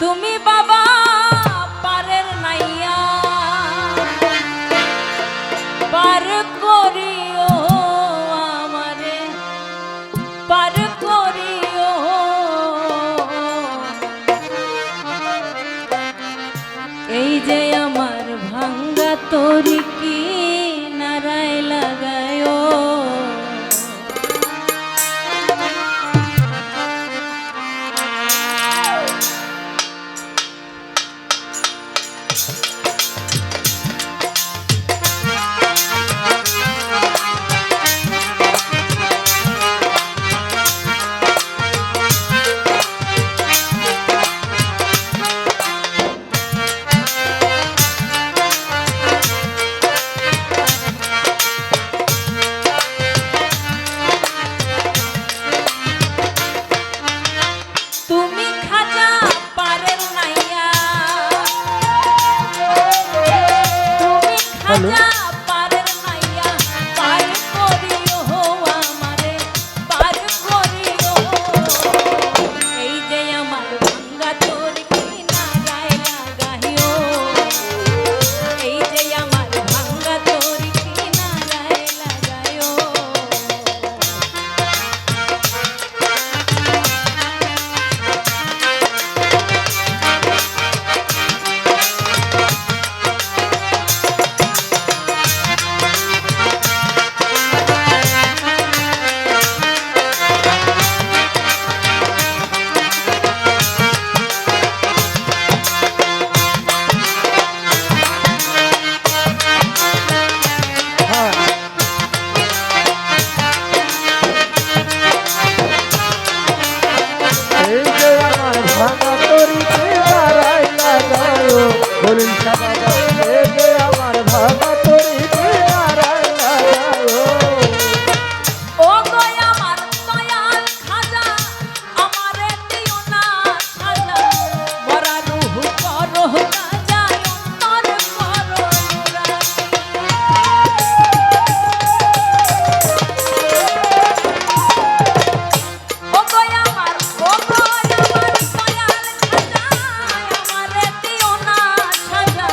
তুমি বাবা পারের নাইয়া পার করিও আমারে পার করিও এই যে আমার ভাঙ্গা তরি কি নারায় লাগায়ো আমার ভাঙা তরিতে নারায় লাগায়ো ও গো আমার দয়াল খাজা আমারে দিও না সাজা মরা রূহ করো তাজা অন্তর করো নুরানি ও গো আমার দয়াল খাজা আমারে দিও না সাজা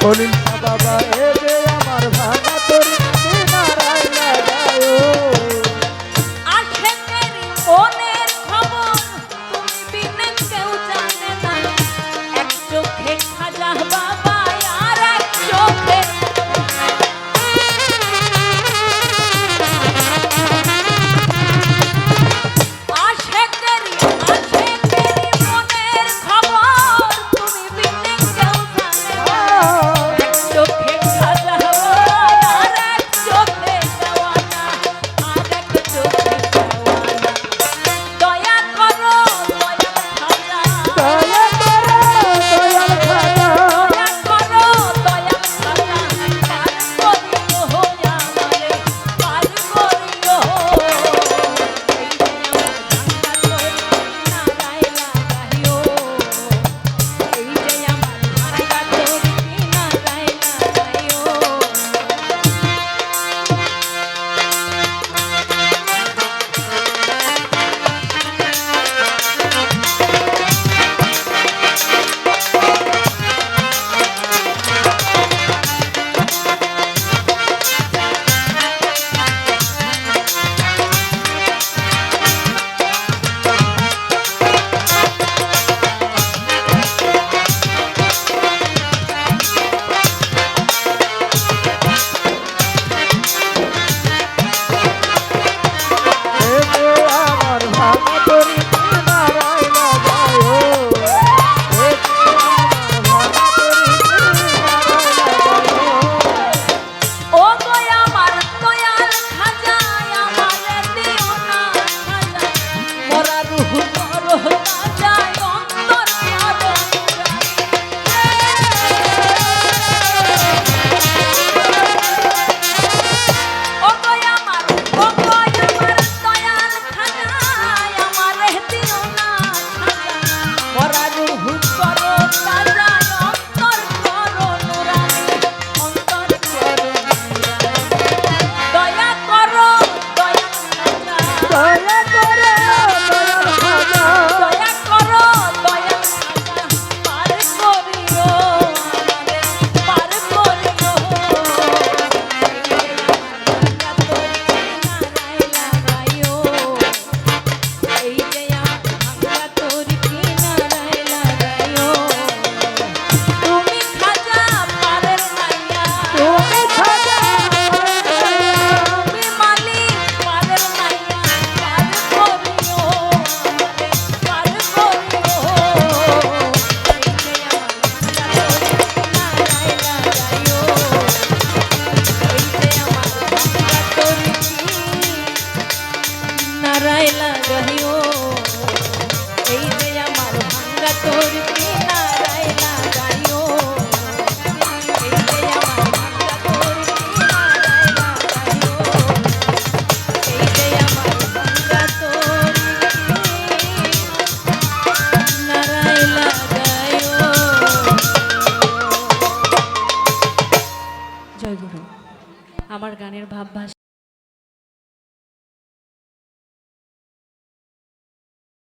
খলিল শাহ বাবা এ যে আমার ভাঙা তোর কিনারায় লাগায় আশেকের মনের খবর তুমি বিনে কেউ জানে না। এক চোখে খাজা বাবা আর এক চোখে আশেকের মনের খবর তুমি বিনে কেউ জানে না। এক চোখে খাজা বাবা আর এক চোখে দেওয়ানা, আর এক চোখে দেওয়ানা। দয়া করো দয়াল খাজা, দয়া করো দয়াল খাজা দয়া করো দয়াল খাজা, পার করিও আমারে, পার করিও। এই যে আমার ভাঙা তোর কিনারায় লাগাইও, এই যে আমার ভাঙা তোর কিনারায় লাগাইও। এ যে আমার ভাঙা তোর কিনারায় লাগায় এ যে আমার ভাঙা তোর কিনারায় লাগায় ও গো আমার দয়াল খাজা, আমারে দিও না সাজা, মরা রূহ করো তাজা, অন্তর করো ও গো আমার দয়াল খাজা, আমারে দিও না সাজা, মরা রূহ করো তাজা, অন্তর করো নুরানি, অন্তর করো দয়া করো দয়াল খাজা, দয়া করে দয়াল খাজা দয়া করো দয়াল খাজা, পার করিও আমারে, পার করিও। এই যে আমার ভাঙা তোর কিনারায় লাগাইও, তুমি খাজা পারের মাইয়া, তুমি খাজা তুমি মালিক পারের মাইয়া, পার করিও আমারে, পার করিও। এই যে আমার ভাঙা তোর কিনারায় লাগাইও, এই যে আমার ভাঙা তোর কিনারায় লাগাইও, এই যে আমার ভাঙা তোর